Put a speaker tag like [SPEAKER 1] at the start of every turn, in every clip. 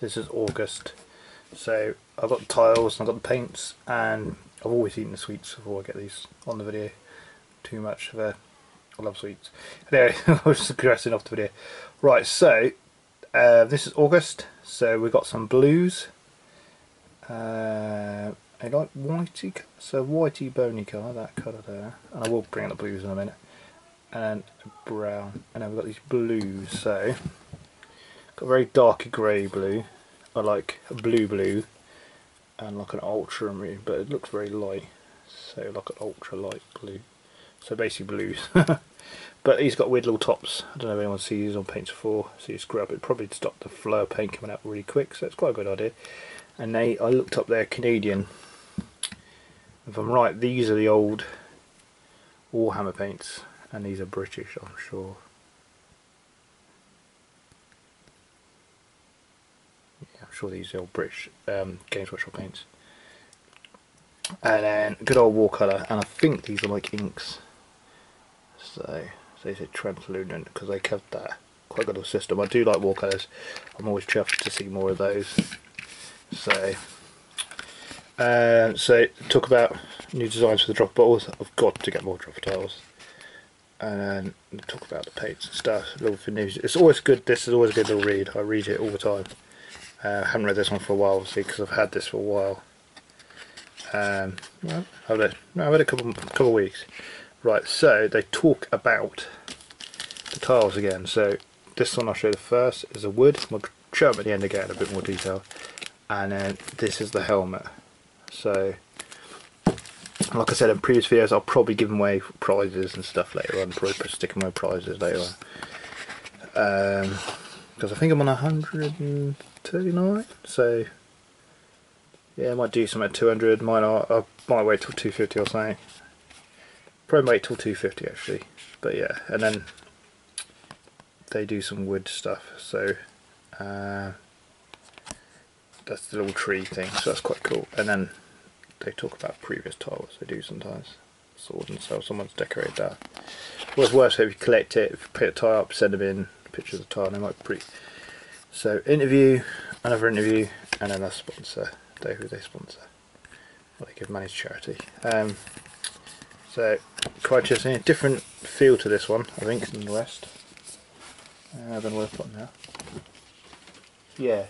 [SPEAKER 1] This is August, so I've got the tiles and I've got the paints, and I've always eaten the sweets before I get these on the video. Too much of a... I love sweets. Anyway, I was just progressing off the video. Right, so this is August, so we've got some blues. I like whitey, so whitey bony colour, that colour there, and I will bring out the blues in a minute. And brown, and then we've got these blues. So got a very dark grey blue. I like a blue, and like an ultramarine, but it looks very light. So like an ultra light blue. So basically blues. But he's got weird little tops. I don't know if anyone sees these on paints before. So you screw up, it probably stop the flow of paint coming out really quick. So it's quite a good idea. And I looked up their Canadian. If I'm right, these are the old Warhammer paints. And these are British, I'm sure. Yeah, I'm sure these are all British Games Workshop paints. And then good old watercolour, and I think these are like inks. So they say translucent because they covered that. Quite good little system. I do like watercolours. I'm always chuffed to see more of those. So talk about new designs for the drop bottles. I've got to get more drop tiles. And then talk about the paints and stuff. Little finish. It's always good. This is always a good little read. I read it all the time. I haven't read this one for a while, obviously, because I've had this for a while. Well, I've had a couple of weeks. Right. So they talk about the tiles again. So this one I'll show you first is a wood. We'll show them at the end again, a bit more detail. And then this is the helmet. So, like I said in previous videos, I'll probably give away prizes and stuff later on. Probably sticking away prizes later on. Because I think I'm on 139. So, yeah, I might do some at 200. I might wait till 250 or something. Probably wait till 250 actually. But yeah, and then they do some wood stuff. So, that's the little tree thing. So that's quite cool. And then they talk about previous tiles they do sometimes. Sword and so someone's decorated that. What's worse if you collect it, if you put a tile up, send them in pictures of the tile, and they might be pretty. So interview, another interview, and then a sponsor. Who they sponsor. Well, they give money to charity. So quite interesting. Different feel to this one, I think, than the rest. I don't know where to put now. Yeah.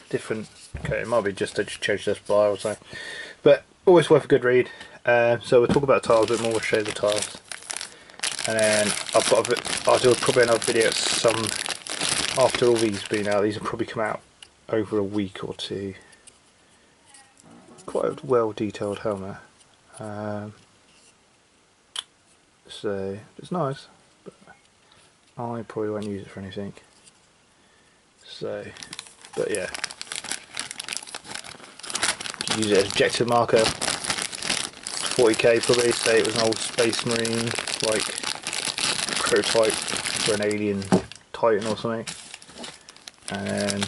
[SPEAKER 1] Different. Okay, it might be just to change this by or something. But always worth a good read. So we'll talk about tiles a bit more, we'll show you the tiles. And then I've got I'll do probably another video at some after all these been out. These will probably come out over a week or two. Quite a well detailed helmet. So it's nice, but I probably won't use it for anything. So, but yeah. Use it as objective marker. 40k probably, say it was an old Space Marine, like prototype for an alien Titan or something. And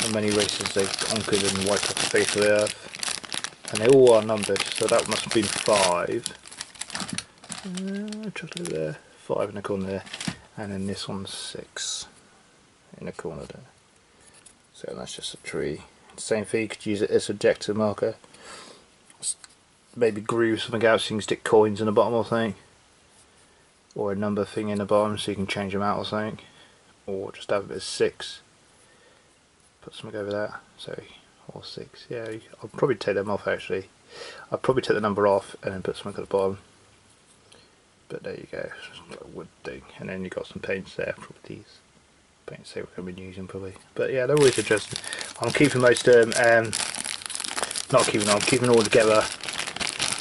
[SPEAKER 1] in many races they've conquered and wiped off the face of the earth. And they all are numbered, so that must have been 5. Just over there, 5 in the corner there. And then this one's 6 in the corner there. So that's just a tree. Same thing, you could use it as a objective marker. Maybe groove something out so you can stick coins in the bottom or something. Or a number thing in the bottom so you can change them out or something. Or just have it as 6. Put something over that. So, or 6. Yeah, I'll probably take them off actually. I'll probably take the number off and then put something at the bottom. But there you go, it's just like a wood thing. And then you've got some paints there for these. Paints they we're going to be using probably. But yeah, they're always interesting. I'm keeping most of them, not keeping them, I'm keeping them all together.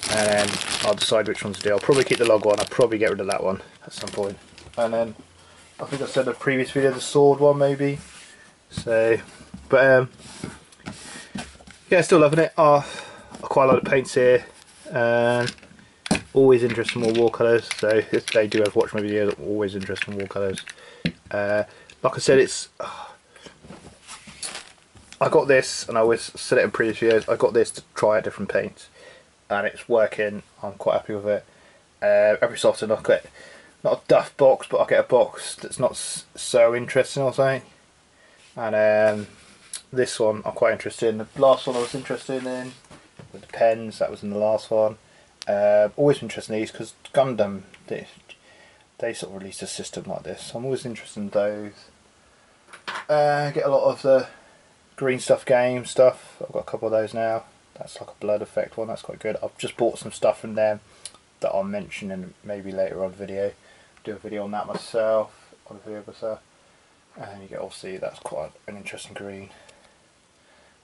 [SPEAKER 1] And I'll decide which ones to do. I'll probably keep the log one, I'll probably get rid of that one at some point. And then, I think I said in the previous video, the sword one maybe. So, but yeah, still loving it. I quite like the paints here. Always interested in more watercolours, so if they do ever watch my videos, I'm always interested in watercolours. Like I said, it's I got this, and I always said it in previous videos, I got this to try out different paints, and it's working. I'm quite happy with it. Every so often I get, not a duff box, but I get a box that's not so interesting or something, And this one I'm quite interested in. The last one I was interested in with the pens, that was in the last one. Always interested in these because Gundam, they sort of released a system like this, so I'm always interested in those. Get a lot of the green stuff game stuff. I've got a couple of those now. That's like a blood effect one, that's quite good. I've just bought some stuff from them that I'll mention in maybe later on video. Do a video on that myself, on a video myself. And you get, obviously that's quite an interesting green.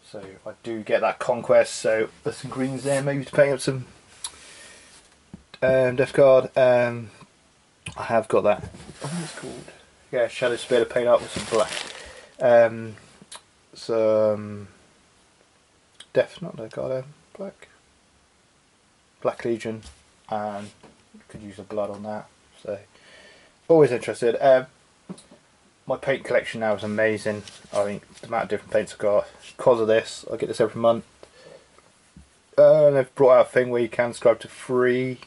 [SPEAKER 1] So I do get that conquest, so there's some greens there, maybe to paint up some Death Guard. I have got that, what is it called? Yeah, Shadow Spear to paint up with some black. Some not Death Guard, Black Legion, and could use a blood on that. So always interested. My paint collection now is amazing. I mean, the amount of different paints I've got because of this. I get this every month. And they've brought out a thing where you can subscribe to free,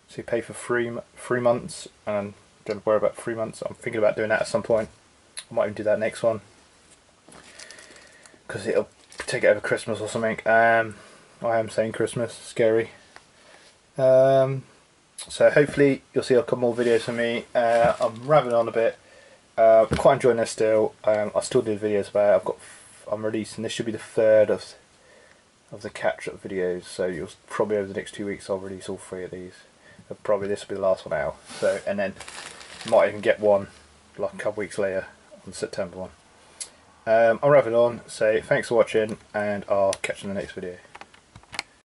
[SPEAKER 1] so you pay for 3 months, and don't worry about 3 months. I'm thinking about doing that at some point. I might even do that next one because it'll take it over Christmas or something. I am saying Christmas, scary. So hopefully you'll see a couple more videos from me. I'm rambling on a bit. I'm quite enjoying this still. I still do videos about it. I'm releasing, this should be the third of the catch-up videos, so you'll probably over the next 2 weeks I'll release all 3 of these. Probably this will be the last one out. So, and then might even get one like a couple weeks later on September one. I'm wrapping on, so thanks for watching, and I'll catch you in the next video.